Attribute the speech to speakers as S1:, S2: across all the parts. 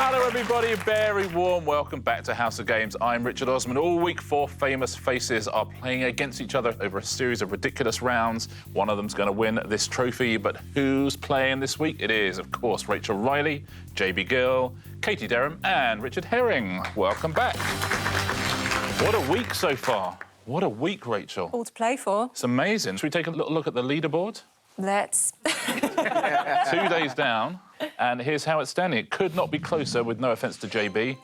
S1: Hello, everybody. Very warm welcome back to House of Games. I'm Richard Osman. All week, 4 famous faces are playing against each other over a series of ridiculous rounds. One of them's going to win this trophy, but who's playing this week? It is, of course, Rachel Riley, JB Gill, Katie Derham and Richard Herring. Welcome back. What a week so far. What a week, Rachel.
S2: All to play for.
S1: It's amazing. Should we take a little look at the leaderboard?
S2: Let's.
S1: 2 days down, and here's how it's standing. It could not be closer, with no offence to JB.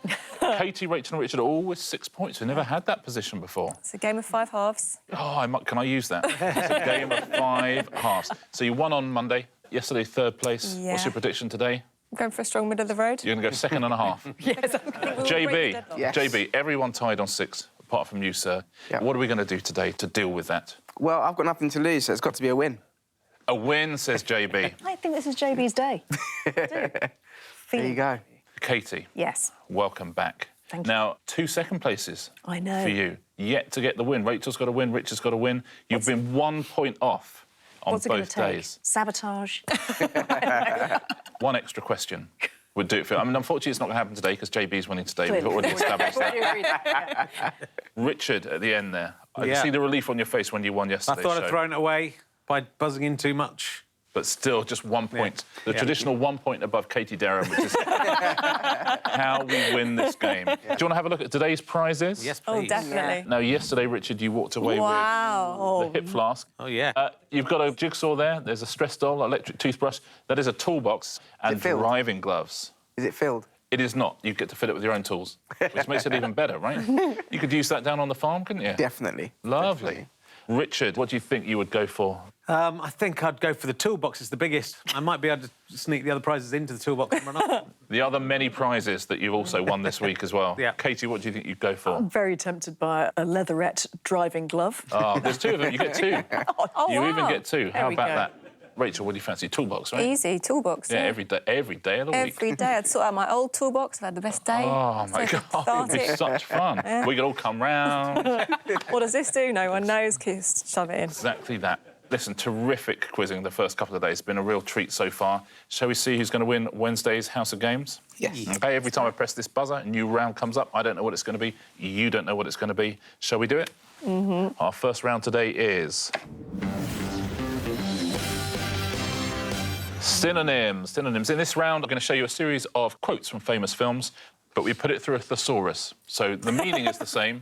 S1: Katie, Rachel and Richard are all with 6 points. We've never had that position before.
S2: It's a game of 5 halves.
S1: Oh, can I use that? It's a game of 5 halves. So you won on Monday. Yesterday, 3rd place.
S2: Yeah.
S1: What's your prediction today?
S2: I'm going for a strong middle of the road.
S1: You're going to go 2nd and a half.
S2: Yes, I'm going to
S1: JB,
S3: Yes.
S1: JB, everyone tied on 6, apart from you, sir.
S3: Yep.
S1: What are we going to do today to deal with that?
S3: Well, I've got nothing to lose, so it's got to be a win.
S1: A win, says JB.
S4: I think this is JB's day.
S3: There you go.
S1: Katie,
S2: Yes.
S1: welcome back.
S4: Thank you.
S1: Now, 2 second places
S4: I know.
S1: for you. Yet to get the win. Rachel's got a win, Richard's got a win. You've been 1 point off on
S4: What's it going
S1: both
S4: to take?
S1: days.
S4: Sabotage.
S1: 1 extra question would do it for you. I mean, unfortunately, it's not going to happen today because JB's winning today. We've
S4: Clearly.
S1: already established that. Richard, at the end there, I can
S5: Yeah.
S1: see the relief on your face when you won
S5: I
S1: yesterday.
S5: thought I'd thrown it away by buzzing in too much.
S1: But still, just 1 point. The
S5: Yeah.
S1: traditional 1 point above Katie Derham, which is how we win this game. Do you want to have a look at today's prizes?
S5: Yes,
S2: Oh,
S5: please.
S2: definitely.
S1: Now, yesterday, Richard, you walked away
S2: Wow.
S1: with the hip flask.
S5: Oh, yeah.
S1: You've got a jigsaw there. There's a stress doll, electric toothbrush. That is a toolbox and
S3: filled?
S1: driving gloves.
S3: Is it filled?
S1: It is not. You get to fill it with your own tools, which makes it even better, right? You could use that down on the farm, couldn't you?
S3: Definitely.
S1: Lovely.
S3: Definitely.
S1: Richard, what do you think you would go for?
S5: I think I'd go for the toolbox. It's the biggest. I might be able to sneak the other prizes into the toolbox and run off.
S1: The other many prizes that you've also won this week as well.
S5: Yeah.
S1: Katie, what do you think you'd go for?
S4: I'm very tempted by a leatherette driving glove.
S1: Oh, there's 2 of them. You get 2.
S2: Oh,
S1: You
S2: wow.
S1: even get 2. How
S2: we
S1: about
S2: go.
S1: that? Rachel, what do you fancy? Toolbox, right?
S2: Easy, toolbox.
S1: Yeah, every day of the week.
S2: Every day. I'd sort out my old toolbox. I've had the best day.
S1: Oh, my
S2: So
S1: God. It'd be
S2: cathartic.
S1: such fun. We could all come round.
S2: What does this do? No one knows. Just shove it in.
S1: Exactly that. Listen, terrific quizzing the first couple of days. It's been a real treat so far. Shall we see who's going to win Wednesday's House of Games?
S3: Yes.
S1: OK, every time I press this buzzer, a new round comes up. I don't know what it's going to be. You don't know what it's going to be. Shall we do it? Mm-hmm. Our first round today is... Synonyms. Synonyms. In this round, I'm going to show you a series of quotes from famous films, but we put it through a thesaurus. So the meaning is the same,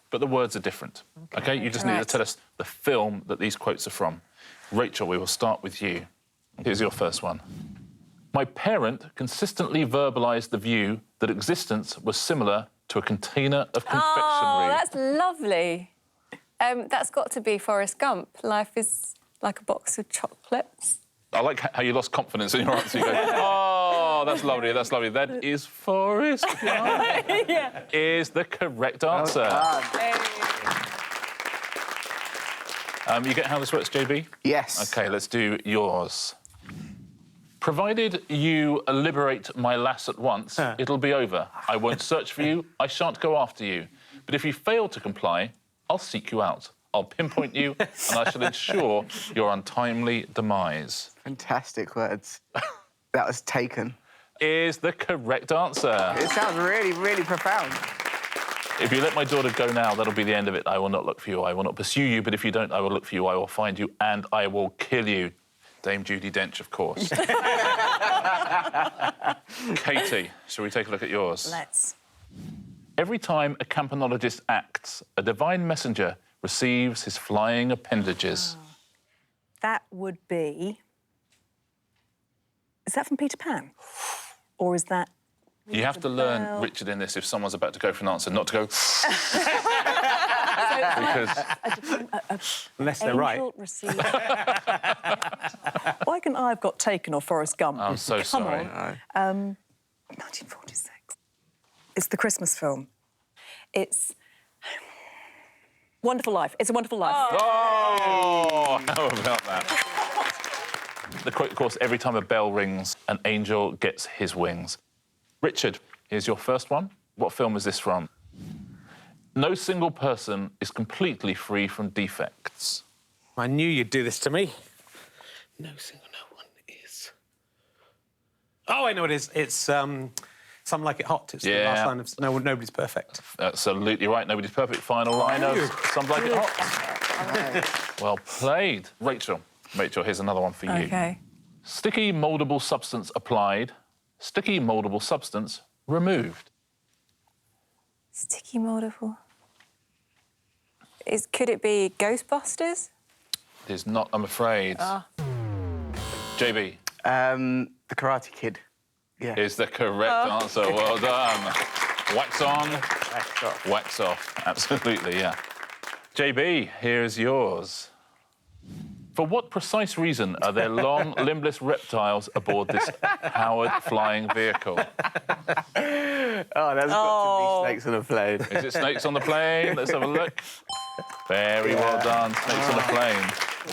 S1: but the words are different. OK? You just need to
S2: Correct.
S1: tell us the film that these quotes are from. Rachel, we will start with you. Here's your first one. My parent consistently verbalised the view that existence was similar to a container of confectionery.
S2: Oh, that's lovely. That's got to be Forrest Gump. Life is like a box of chocolates.
S1: I like how you lost confidence in your answer. You go, oh, that's lovely, that's lovely. That is Forrest Gump.
S2: Yeah.
S1: Is the correct answer. You get how this works, JB?
S3: Yes.
S1: OK, let's do yours. Provided you liberate my lass at once, it'll be over. I won't search for you, I shan't go after you. But if you fail to comply, I'll seek you out. I'll pinpoint you, and I shall ensure your untimely demise.
S3: Fantastic words. That was Taken.
S1: Is the correct answer.
S3: It sounds really, really profound.
S1: If you let my daughter go now, that'll be the end of it. I will not look for you. I will not pursue you, but if you don't, I will look for you. I will find you, and I will kill you. Dame Judi Dench, of course. Katie, shall we take a look at yours?
S4: Let's.
S1: Every time a campanologist acts, a divine messenger receives his flying appendages.
S4: That would be... Is that from Peter Pan? Or is that...
S1: You have to learn, Richard, in this, if someone's about to go for an answer, not to go... because...
S5: Unless they're right.
S4: Angel received... Why can I have got Taken or Forrest Gump?
S1: I'm so
S4: Come
S1: sorry.
S4: on. 1946. It's the Christmas film. It's... Wonderful Life. It's a Wonderful Life.
S1: Oh, how about that? The quote, of course, every time a bell rings, an angel gets his wings. Richard, here's your first one. What film is this from? No single person is completely free from defects.
S5: I knew you'd do this to me. No one is. Oh, I know it is. It's Some Like It Hot. It's the
S1: Yeah.
S5: last line of Nobody's Perfect.
S1: Absolutely right. Nobody's perfect. Final line of Some Like It Hot. Well played. Rachel. Rachel, here's another one for you.
S2: OK.
S1: Sticky mouldable substance applied. Sticky mouldable substance removed.
S2: Sticky mouldable. Could it be Ghostbusters?
S1: It is not, I'm afraid. JB.
S3: The Karate Kid. Yeah.
S1: Is the correct answer. Well done. Wax on,
S3: Wax off.
S1: wax off. Absolutely, yeah. JB, here is yours. For what precise reason are there long, limbless reptiles aboard this powered flying vehicle?
S3: Oh, that's got to be snakes on a plane.
S1: Is it snakes on the plane? Let's have a look. Very well done. Snakes on the plane.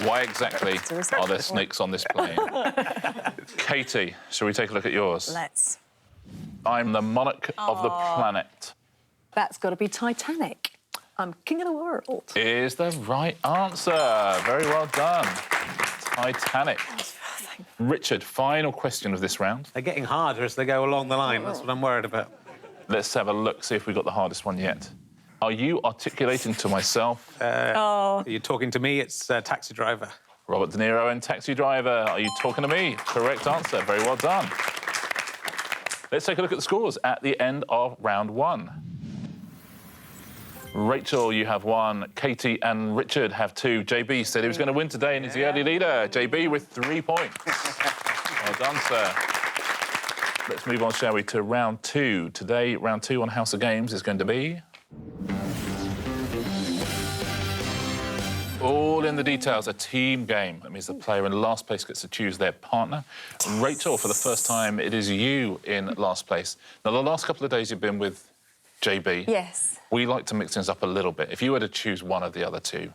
S1: Why exactly are there snakes on this plane? Katie, shall we take a look at yours?
S4: Let's.
S1: I'm the monarch of the planet.
S4: That's got to be Titanic. I'm king of the world.
S1: Is the right answer. Very well done. Titanic. Richard, final question of this round.
S5: They're getting harder as they go along the line. That's what I'm worried about.
S1: Let's have a look, see if we got the hardest one yet. Are you articulating to myself?
S5: Are you talking to me? It's Taxi Driver.
S1: Robert De Niro and Taxi Driver. Are you talking to me? Correct answer. Very well done. Let's take a look at the scores at the end of round one. Rachel, you have 1. Katie and Richard have 2. JB said he was going to win today and he's the early leader. JB with 3 points. Well done, sir. Let's move on, shall we, to round 2. Today, round 2 on House of Games is going to be... all in the details, a team game. That means the player in last place gets to choose their partner. Rachel, for the first time, it is you in last place. Now, the last couple of days you've been with JB.
S2: Yes.
S1: We like to mix things up a little bit. If you were to choose one of the other two,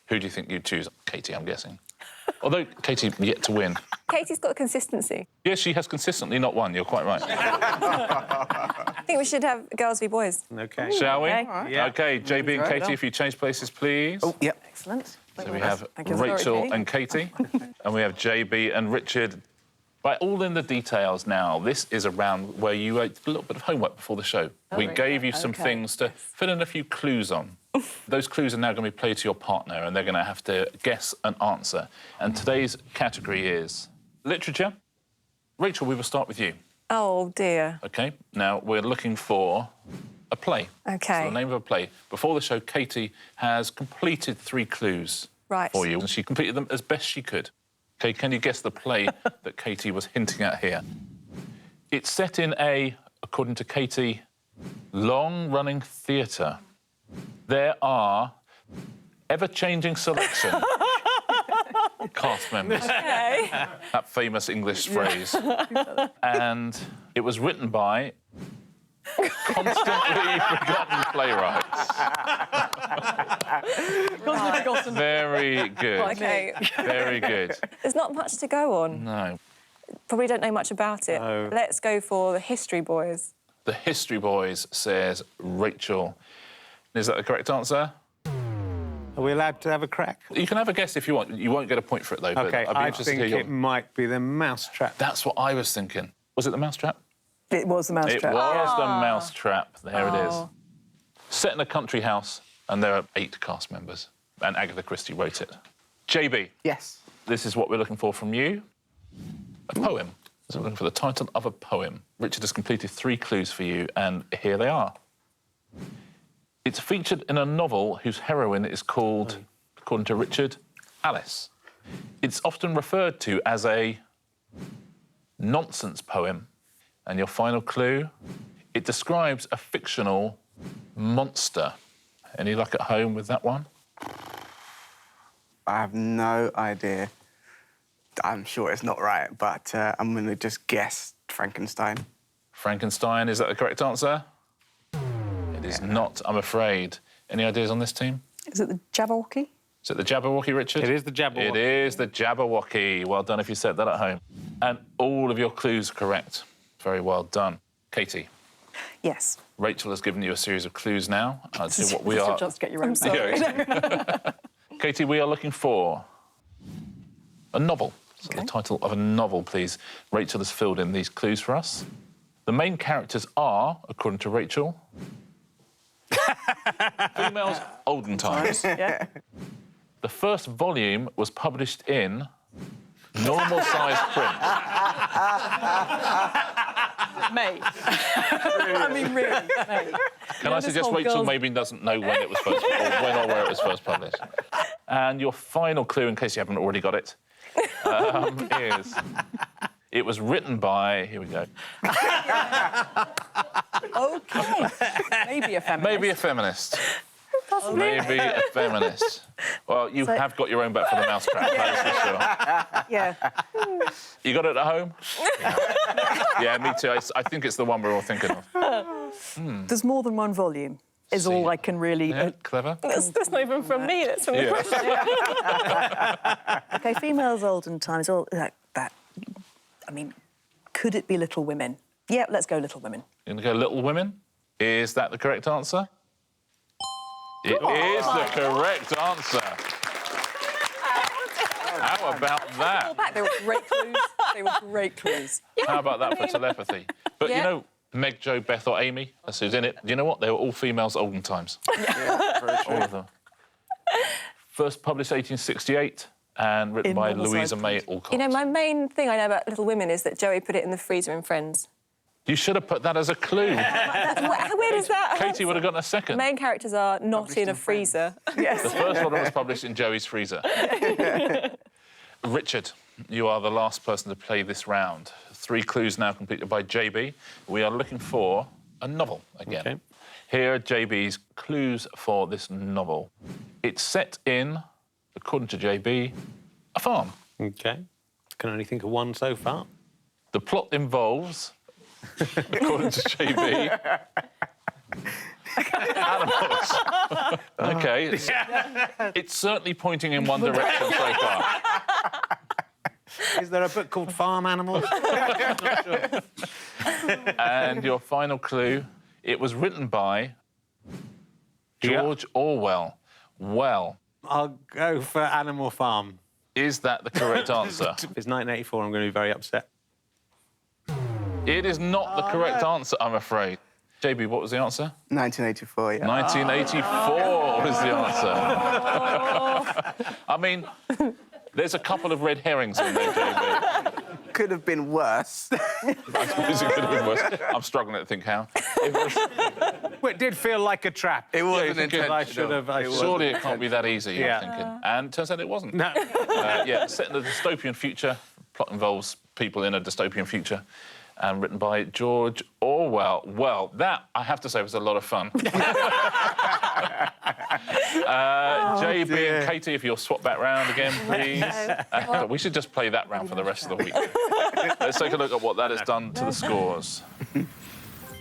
S1: who do you think you'd choose? Katie, I'm guessing. Although Katie yet to win.
S2: Katie's got consistency.
S1: Yes, she has consistently not won. You're quite right.
S2: I think we should have girls v boys.
S5: OK.
S1: Shall we?
S2: Okay.
S5: Yeah.
S1: OK, JB and Katie, if you change places, please.
S3: Oh, yep.
S4: Excellent.
S1: So we have
S4: Thank you.
S1: Rachel
S4: Sorry,
S1: and Katie, and we have JB and Richard. Right, all in the details now. This is a round where you had a little bit of homework before the show. We gave you some things to fill in a few clues on. Those clues are now going to be played to your partner, and they're going to have to guess an answer. And today's category is literature. Rachel, we will start with you.
S2: Oh, dear.
S1: OK, now we're looking for a play.
S2: OK.
S1: So the name of a play. Before the show, Katie has completed 3 clues for you, and she completed them as best she could. OK, can you guess the play that Katie was hinting at here? It's set in a, according to Katie, long-running theatre. There are ever-changing selection. Cast members.
S2: Okay.
S1: That famous English phrase. And it was written by constantly forgotten playwrights.
S4: Constantly forgotten.
S1: Very good.
S2: OK.
S1: Very good.
S2: There's not much to go on.
S1: No.
S2: Probably don't know much about it.
S5: No.
S2: Let's go for the History Boys.
S1: The History Boys, says Rachel. Is that the correct answer?
S5: Are we allowed to have a crack?
S1: You can have a guess if you want. You won't get a point for it, though.
S5: OK,
S1: but I'd be
S5: I
S1: interested
S5: think
S1: to hear
S5: it might be the Mousetrap.
S1: That's what I was thinking. Was it the Mousetrap?
S4: It was the
S1: It
S4: Mousetrap.
S1: was the Mousetrap. There it is.
S2: Oh.
S1: Set in a country house, and there are 8 cast members. And Agatha Christie wrote it. JB,
S3: Yes.
S1: this is what we're looking for from you. A poem. So we're looking for the title of a poem. Richard has completed 3 clues for you, and here they are. It's featured in a novel whose heroine is called, according to Richard, Alice. It's often referred to as a nonsense poem. And your final clue, it describes a fictional monster. Any luck at home with that one?
S3: I have no idea. I'm sure it's not right, but I'm going to just guess Frankenstein.
S1: Frankenstein, is that the correct answer? It is not, I'm afraid. Any ideas on this team?
S4: Is it the Jabberwocky?
S1: Is it the Jabberwocky, Richard?
S5: It is the Jabberwocky.
S1: It is the Jabberwocky. Well done if you said that at home. And all of your clues correct. Very well done. Katie,
S4: Yes.
S1: Rachel has given you a series of clues now. I'll see what we are...
S4: Just get your own
S1: Yeah. Katie, we are looking for a novel. So the title of a novel, please. Rachel has filled in these clues for us. The main characters are, according to Rachel, females olden times.
S4: Yeah.
S1: The first volume was published in normal-sized print.
S4: Mate. I mean, really, mate.
S1: Can I
S4: this
S1: suggest
S4: whole
S1: Rachel
S4: girls-
S1: maybe doesn't know when it was first, or when or where it was first published? And your final clue, in case you haven't already got it, is it was written by. Here we go.
S4: OK. Maybe a feminist.
S1: Maybe a feminist. Maybe a feminist. Well, you have got your own bet for the mousetrap, that is for sure.
S4: Yeah.
S1: You got it at home? Yeah, me too. I think it's the one we're all thinking of.
S4: There's more than one volume, is all I can really...
S1: Yeah, clever.
S2: That's not even from me, that's from the question.
S4: OK, females olden times, all that. I mean, could it be Little Women? Yeah, let's go Little Women.
S1: You're going to go Little Women? Is that the correct answer? It is the correct answer. How about that?
S4: They were great clues. They were great clues.
S1: How about that for telepathy? But you
S2: Yeah.
S1: know, Meg, Jo, Beth or Amy, that's who's in it. Do you know what? They were all females olden times.
S3: Yeah, very true.
S1: All of them. First published 1868 and written
S4: In
S1: by
S4: normal
S1: Louisa
S4: size
S1: May
S4: print.
S1: Alcott.
S2: You know, my main thing I know about Little Women is that Joey put it in the freezer in Friends.
S1: You should have put that as a clue.
S2: Where does that...
S1: Katie would have gotten a second.
S2: Main characters are not in a freezer.
S4: Yes.
S1: The first one was published in Joey's freezer. Richard, you are the last person to play this round. 3 clues now completed by JB. We are looking for a novel again.
S5: OK.
S1: Here are JB's clues for this novel. It's set in, according to JB, a farm.
S5: OK. Can only think of one so far.
S1: The plot involves, according to JB, animals. OK. It's certainly pointing in one direction so far.
S5: Is there a book called Farm Animals?
S1: And your final clue, it was written by George Orwell. Well,
S5: I'll go for Animal Farm.
S1: is that the correct answer?
S5: If it's 1984, I'm going to be very upset.
S1: It is not the correct answer, I'm afraid. JB, what was the answer?
S3: 1984, yeah.
S1: 1984 was the answer. I mean, there's a couple of red herrings in there, JB.
S3: Could have been worse.
S1: I suppose it could have been worse. I'm struggling to think how. It was,
S5: Well, it did feel like a trap.
S3: It wasn't
S1: you think it-
S3: intentional.
S5: I should have. I should-
S1: surely it can't be that easy,
S5: Yeah.
S1: I'm thinking. And it turns out it wasn't.
S5: No.
S1: Yeah, set in a dystopian future. Plot involves people in a dystopian future. And written by George Orwell. Well, that, I have to say, was a lot of fun. JB
S3: dear.
S1: and Katie, if you'll swap back round again, please. We should just play that round for the rest of the week. Let's take a look at what that has done to the scores.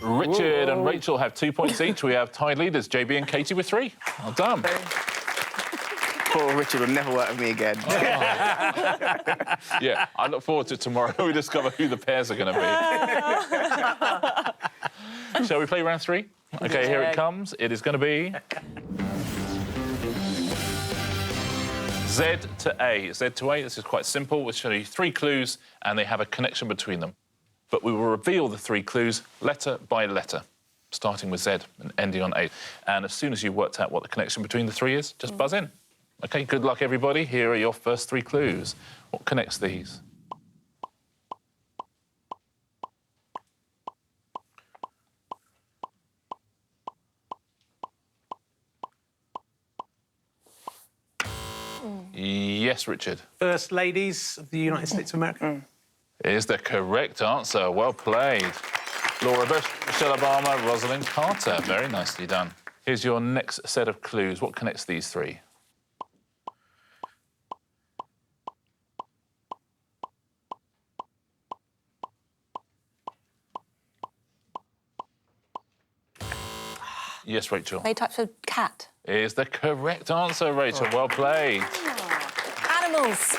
S1: Richard and Rachel have 2 points each. We have tied leaders, JB and Katie with 3. Well done.
S3: Poor Richard will never work with me again.
S1: Yeah, I look forward to tomorrow we discover who the pairs are going to be. Shall we play round 3? OK, here it comes. It is going to be Z to A. Z to A, this is quite simple. We'll show you 3 clues and they have a connection between them. But we will reveal the 3 clues letter by letter, starting with Z and ending on A. And as soon as you've worked out what the connection between the 3 is, just buzz in. OK, good luck, everybody. Here are your first 3 clues. What connects these? Yes, Richard.
S5: First ladies of the United States of America.
S1: Is the correct answer. Well played. Laura Bush, Michelle Obama, Rosalind Carter. Very nicely done. Here's your next set of clues. What connects these 3? Yes, Rachel.
S2: They types of cat.
S1: Is the correct answer, Rachel. Well played.
S2: Animals.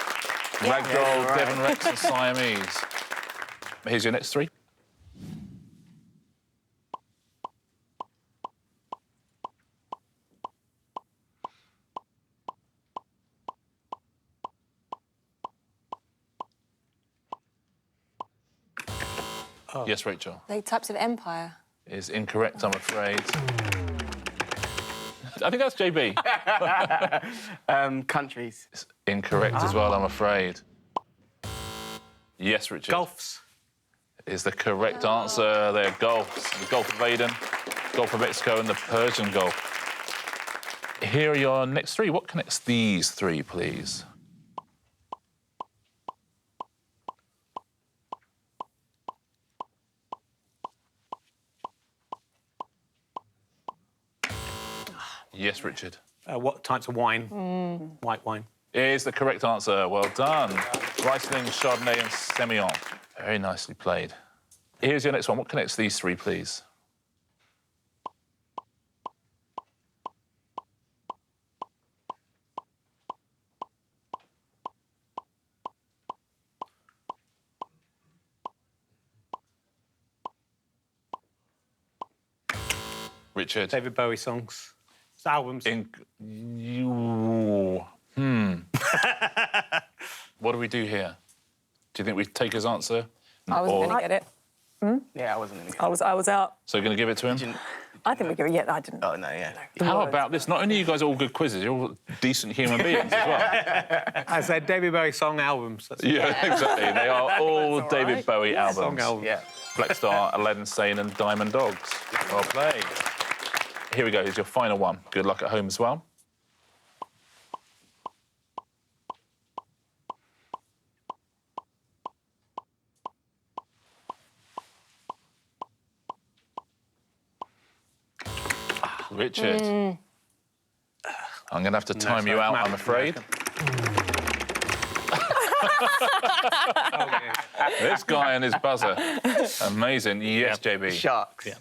S1: Ragdoll,
S3: right.
S1: Devon Rex and Siamese. Here's your next 3. Yes, Rachel.
S2: Like types of empire.
S1: Is incorrect, I'm afraid. I think that's JB.
S3: Countries.
S1: It's incorrect as well, I'm afraid. Yes, Richard.
S5: Gulfs.
S1: Is the correct answer. They're Gulfs. The Gulf of Aden, Gulf of Mexico, and the Persian Gulf. Here are your next three. What connects these three, please? Yes, Richard.
S5: What types of wine? White wine.
S1: Is the correct answer. Well done. Riesling, Chardonnay, and Semillon. Very nicely played. Here's your next one. What connects these three, please? Richard.
S5: David Bowie songs. It's albums.
S1: What do we do here? Do you think we take his answer?
S2: I wasn't
S1: Or-
S2: going to get it.
S3: Yeah, I wasn't going to get
S4: I was out.
S1: So you're going to give it to him?
S4: I think we give it. Yeah, I didn't.
S3: Oh, no, yeah.
S1: How about this? Not only are you guys all good quizzes, you're all decent human beings as well.
S5: I said David Bowie song albums. That's
S1: Yeah, exactly. They are all
S2: all
S1: David
S2: right.
S1: Bowie albums.
S5: Song albums.
S3: Yeah.
S1: Black Star, Aladdin Sane, and Diamond Dogs. Well played. Here we go. Here's your final one. Good luck at home as well. Richard. I'm going to have to time you out, I'm afraid. This guy and his buzzer. Amazing. Yes, JB.
S3: Sharks.
S5: Yeah.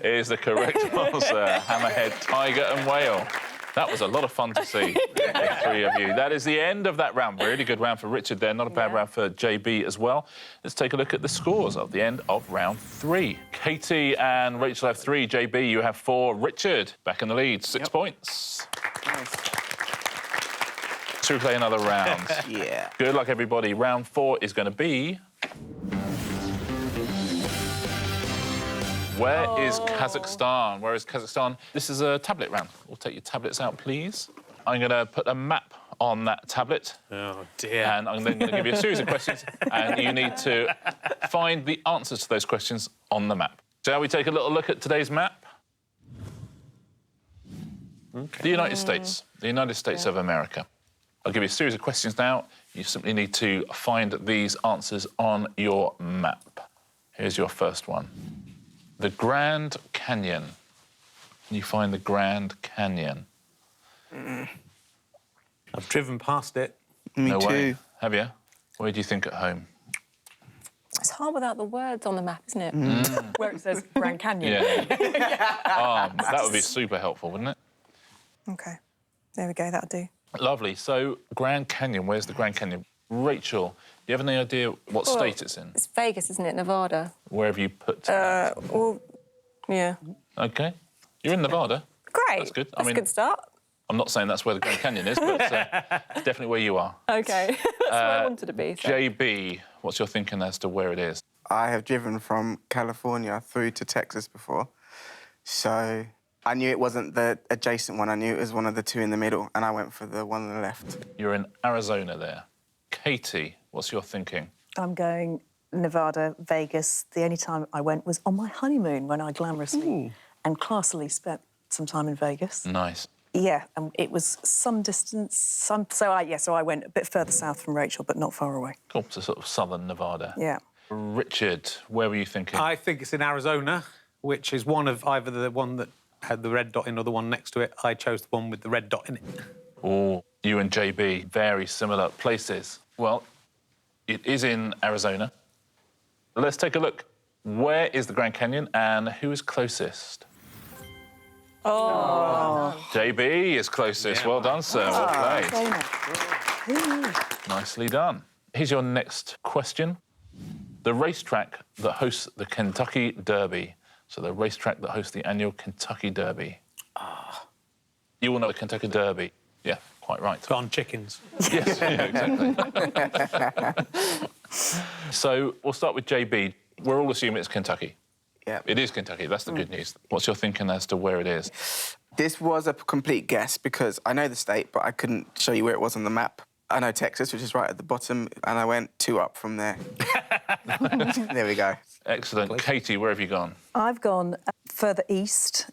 S1: Is the correct answer. Hammerhead, tiger, and whale. That was a lot of fun to see, the three of you. That is the end of that round. Really good round for Richard there. Not a bad round for JB as well. Let's take a look at the scores at the end of round 3. Katie and Rachel have 3. JB, you have 4. Richard, back in the lead, 6 points.
S3: Nice.
S1: Should we play another round?
S3: Yeah.
S1: Good luck, everybody. Round 4 is going to be... Where is Kazakhstan? Where is Kazakhstan? This is a tablet round. We'll take your tablets out, please. I'm going to put a map on that tablet.
S5: Oh, dear.
S1: And I'm then going to give you a series of questions, and you need to find the answers to those questions on the map. Shall we take a little look at today's map?
S5: Okay.
S1: The United States. The United States of America. I'll give you a series of questions now. You simply need to find these answers on your map. Here's your first one. The Grand Canyon. Can you find the Grand Canyon?
S5: I've driven past it.
S3: Me
S1: No
S3: too.
S1: way. Have you? Where do you think at home?
S2: It's hard without the words on the map, isn't it?
S4: Where it says Grand Canyon.
S1: Yeah. That would be super helpful, wouldn't it?
S4: OK. There we go. That'll do.
S1: Lovely. So, Grand Canyon, where's the Grand Canyon? Rachel, do you have any idea what state it's in?
S2: It's Vegas, isn't it? Nevada.
S1: Where have you put...
S2: Well, yeah.
S1: OK. You're in Nevada.
S2: Great.
S1: That's good.
S2: That's a good start.
S1: I'm not saying that's where the Grand Canyon is, but it's definitely where you are.
S2: OK. That's where I wanted to be. So.
S1: JB, what's your thinking as to where it is?
S3: I have driven from California through to Texas before, so I knew it wasn't the adjacent one. I knew it was one of the two in the middle, and I went for the one on the left.
S1: You're in Arizona there. Katie, what's your thinking?
S4: I'm going Nevada, Vegas. The only time I went was on my honeymoon when I glamorously and classily spent some time in Vegas.
S1: Nice.
S4: Yeah, and it was some distance. So I went a bit further south from Rachel, but not far away.
S1: Cool, so sort of southern Nevada.
S4: Yeah.
S1: Richard, where were you thinking?
S5: I think it's in Arizona, which is one of either the one that had the red dot in or the one next to it. I chose the one with the red dot in it.
S1: Oh, you and JB, very similar places. Well, it is in Arizona. Let's take a look. Where is the Grand Canyon and who is closest?
S2: Oh.
S1: JB is closest.
S5: Yeah.
S1: Well done, sir. Well played.
S4: Very nice.
S1: Nicely done. Here's your next question. The racetrack that hosts the Kentucky Derby. So the racetrack that hosts the annual Kentucky Derby. You all know the Kentucky Derby. Yeah, quite right.
S5: On chickens.
S1: Yes, yeah, exactly. So we'll start with JB. We're all assuming it's Kentucky.
S3: Yeah.
S1: It is Kentucky, that's the good news. What's your thinking as to where it is?
S3: This was a complete guess because I know the state, but I couldn't show you where it was on the map. I know Texas, which is right at the bottom, and I went 2 up from there. There we go.
S1: Excellent. Katie, where have you gone?
S4: I've gone further east.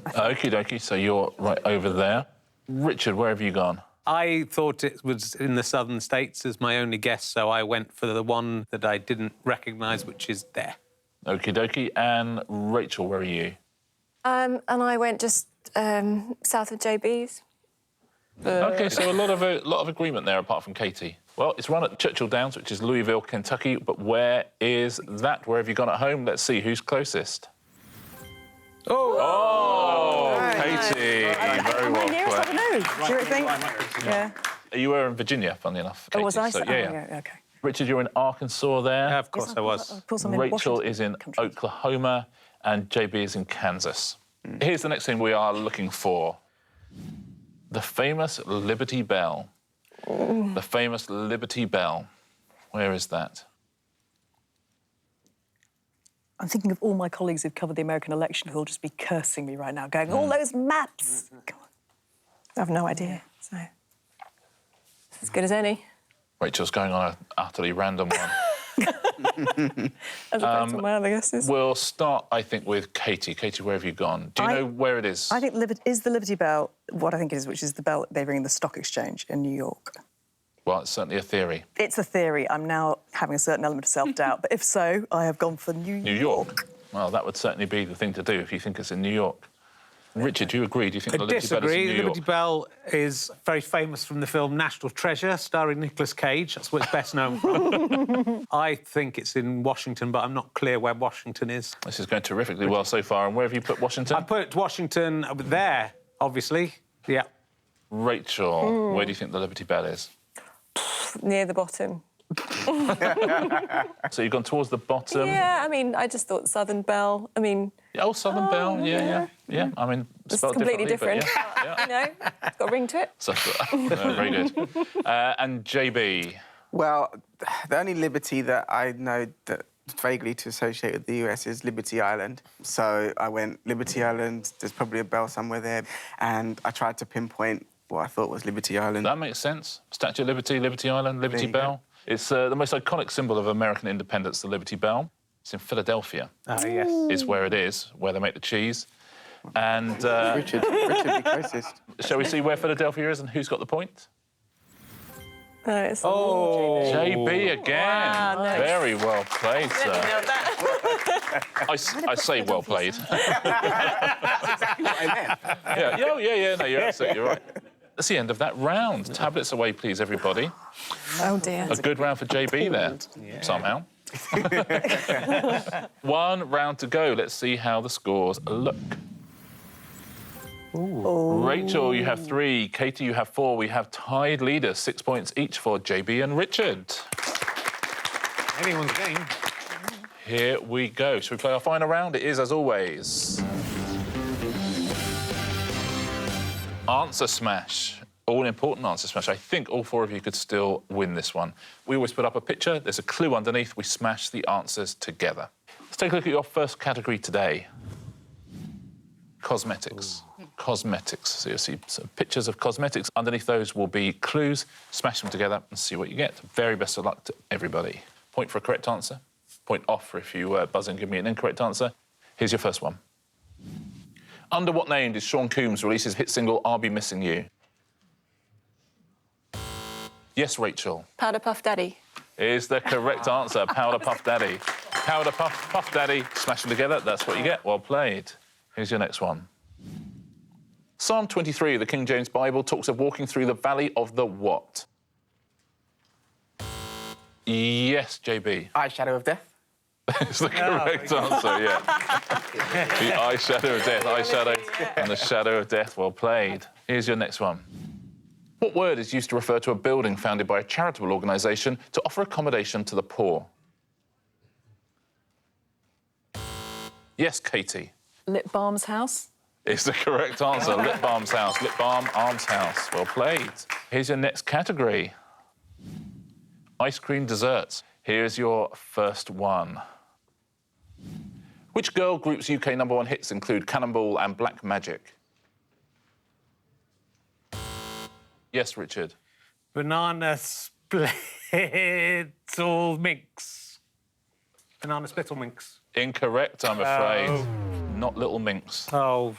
S1: Okie dokie, so you're right over there. Richard, where have you gone?
S5: I thought it was in the southern states as my only guess, so I went for the one that I didn't recognise, which is there.
S1: Okie dokie. And Rachel, where are you?
S2: And I went just south of JB's.
S1: OK, so a lot of agreement there, apart from Katie. Well, it's run at Churchill Downs, which is Louisville, Kentucky, but where is that? Where have you gone at home? Let's see who's closest. Oh, Katie. Very well played.
S4: Do you think? Yeah.
S1: You were in Virginia, funnily enough, Katie.
S4: Oh, was I?
S1: So, yeah.
S4: OK.
S1: Richard, you're in Arkansas there.
S5: Yeah, of course I was.
S4: Of course I'm in
S1: Rachel
S4: Washington
S1: is in
S4: country.
S1: Oklahoma and JB is in Kansas. Here's the next thing we are looking for. The famous Liberty Bell. The famous Liberty Bell. Where is that?
S4: I'm thinking of all my colleagues who've covered the American election who'll just be cursing me right now, going, all those maps! Come on. I have no idea, so...
S2: As good as any.
S1: Rachel's going on an utterly random one.
S2: As opposed to my other guesses.
S1: We'll start, I think, with Katie. Katie, where have you gone? Do you know where it is?
S4: I think is the Liberty Bell what I think it is, which is the bell they ring in the stock exchange in New York.
S1: Well, it's certainly a theory.
S4: It's a theory. I'm now having a certain element of self-doubt, but if so, I have gone for New York.
S1: Well, that would certainly be the thing to do if you think it's in New York. Richard, do you agree? Do you think the Liberty Bell is in New York?
S5: Liberty Bell is very famous from the film National Treasure, starring Nicolas Cage. That's what it's best known for. I think it's in Washington, but I'm not clear where Washington is.
S1: This is going terrifically well so far. And where have you put Washington?
S5: I put Washington there, obviously. Yeah.
S1: Rachel, where do you think the Liberty Bell is?
S2: Near the bottom.
S1: So you've gone towards the bottom?
S2: Yeah, I mean, I just thought Southern Bell. I mean...
S1: Oh, Southern Bell, yeah. I mean,
S2: It's
S1: spelled
S2: completely
S1: differently,
S2: different.
S1: but yeah.
S2: You know, it's got a ring to it.
S1: So, very good. And JB?
S3: Well, the only Liberty that I know that vaguely to associate with the US is Liberty Island. So I went Liberty Island, there's probably a bell somewhere there, and I tried to pinpoint what I thought was Liberty Island.
S1: That makes sense. Statue of Liberty, Liberty Island, Liberty Bell. It's the most iconic symbol of American independence, the Liberty Bell. It's in Philadelphia.
S5: Ah, yes.
S1: Is where it is, where they make the cheese. And
S3: Richard be closest.
S1: shall we see where Philadelphia is and who's got the point?
S2: No, it's
S1: JB again.
S2: Wow, no.
S1: Very well played, sir. I say well played.
S3: Exactly what I meant.
S1: Yeah. No, you're absolutely right. That's the end of that round. Tablets away, please, everybody.
S2: Oh, dear.
S1: A good round for JB there, somehow. 1 round to go. Let's see how the scores look.
S5: Ooh.
S1: Rachel, you have 3. Katie, you have 4. We have tied leaders, 6 points each for JB and Richard.
S5: Anyone's game.
S1: Here we go. Shall we play our final round? It is, as always, Answer Smash. All-important answer smash. I think all 4 of you could still win this one. We always put up a picture. There's a clue underneath. We smash the answers together. Let's take a look at your first category today. Cosmetics. Cosmetics. So you'll see some pictures of cosmetics. Underneath those will be clues. Smash them together and see what you get. Very best of luck to everybody. Point for a correct answer. Point off if you buzz in and give me an incorrect answer. Here's your first one. Under what name did Sean Combs release his hit single I'll Be Missing You? Yes, Rachel.
S2: Powder Puff Daddy.
S1: Is the correct answer. Powder Puff Daddy. Powder Puff Daddy. Smash them together. That's what you get. Well played. Here's your next one. Psalm 23 of the King James Bible talks of walking through the valley of the what? Yes, JB.
S3: Eyeshadow of Death.
S1: It's the correct answer, yeah. The eyeshadow of death. Eyeshadow and the shadow of death. Well played. Here's your next one. What word is used to refer to a building founded by a charitable organisation to offer accommodation to the poor? Yes, Katie.
S4: Lip Balm's house.
S1: It's the correct answer. Lip Balm's house. Lip Balm Arms House. Well played. Here's your next category. Ice cream desserts. Here's your first one. Which girl group's UK #1 hits include Cannonball and Black Magic? Yes, Richard.
S5: Banana split all minx. Banana split all minx.
S1: Incorrect, I'm afraid. Not Little Minx.
S5: Oh.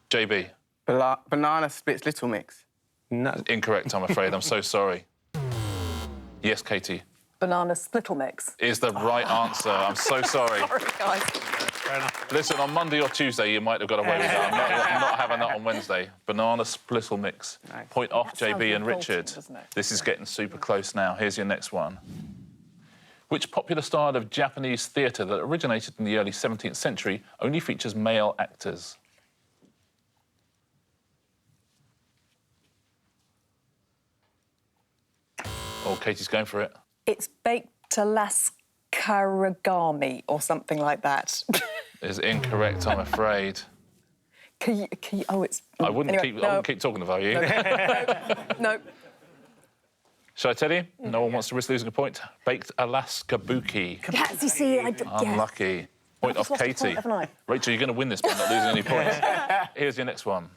S1: JB.
S3: Banana splits Little Mix.
S5: No.
S1: Incorrect, I'm afraid. I'm so sorry. Yes, Katie.
S4: Banana spittle mix.
S1: Is the right answer. I'm so sorry.
S4: Sorry, guys.
S5: Fair enough.
S1: Listen, on Monday or Tuesday, you might have got away with that. I'm not having that on Wednesday. Banana splittle mix.
S3: Nice.
S1: Point off,
S4: That sounds
S1: JB and
S4: revolting,
S1: Richard.
S4: doesn't it?
S1: This is getting super close now. Here's your next one. Which popular style of Japanese theatre that originated in the early 17th century only features male actors? Oh, Katie's going for it.
S4: It's baked Laskaragami or something like that.
S1: Is incorrect, I'm afraid.
S4: Oh, it's...
S1: I wouldn't
S4: Anyway,
S1: keep talking about you.
S4: No.
S1: Shall I tell you? No one wants to risk losing a point. Baked Alaska Buki.
S4: Yes, you see,
S1: Unlucky. Point off
S4: lost a
S1: Katie.
S4: point, haven't I?
S1: Rachel, you're going to win this by not losing any points. Here's your next one.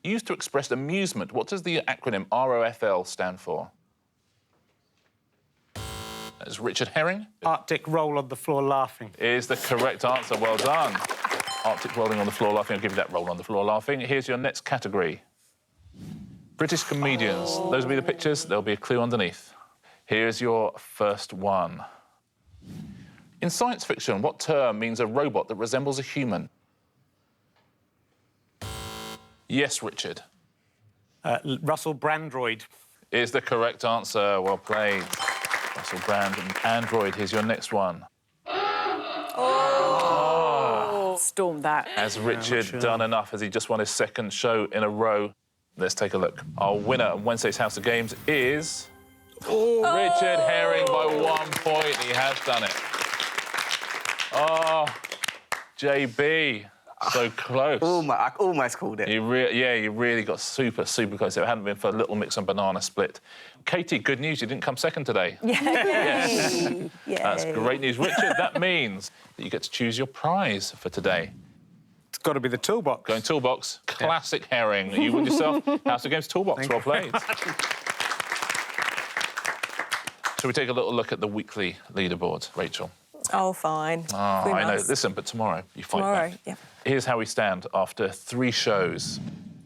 S1: Used to express amusement, what does the acronym ROFL stand for? That's Richard Herring.
S5: Arctic roll on the floor laughing.
S1: Is the correct answer. Well done. Arctic rolling on the floor laughing. I'll give you that roll on the floor laughing. Here's your next category. British comedians. Those will be the pictures. There'll be a clue underneath. Here's your first one. In science fiction, what term means a robot that resembles a human? Yes, Richard.
S5: Russell Brandroid.
S1: Is the correct answer. Well played. Russell Brand and Android. Here's your next one.
S4: Stormed that.
S1: Has Richard done enough? Has he just won his second show in a row? Let's take a look. Our winner of Wednesday's House of Games is... Richard Herring by 1 point. He has done it. Oh, JB. So close.
S3: I almost called it.
S1: You really got super, super close. If it hadn't been for Little Mix and Banana Split. Katie, good news, you didn't come second today. Yes. That's great news. Richard, that means that you get to choose your prize for today.
S5: It's got to be the toolbox.
S1: Going toolbox, classic herring. You win yourself House of Games toolbox. Well played. Shall we take a little look at the weekly leaderboard, Rachel?
S2: Oh, fine.
S1: Oh, I know. Listen, but tomorrow you fight
S2: Tomorrow,
S1: back.
S2: yeah.
S1: Here's how we stand after 3 shows.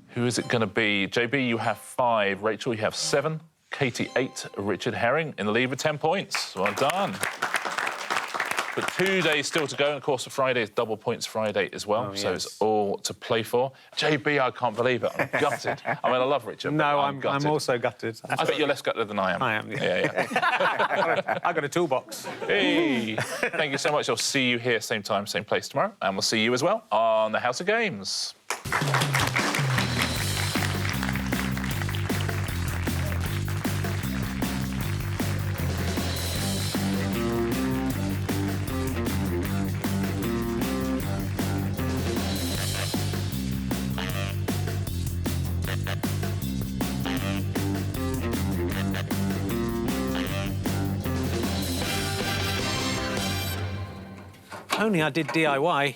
S1: Who is it going to be? JB, you have 5. Rachel, you have 7. Katie, 8. Richard Herring in the lead with 10 points. Well done. But 2 days still to go, and of course, Friday is double points Friday as well, so it's all to play for. JB, I can't believe it. I'm gutted. I mean, I love Richard, but
S5: No,
S1: I'm gutted.
S5: I'm also gutted.
S1: I bet you're less gutted than I am.
S5: I am, yeah.
S1: Yeah.
S5: I got a toolbox.
S1: Hey, thank you so much. I'll see you here, same time, same place tomorrow, and we'll see you as well on the House of Games.
S5: Only I did DIY.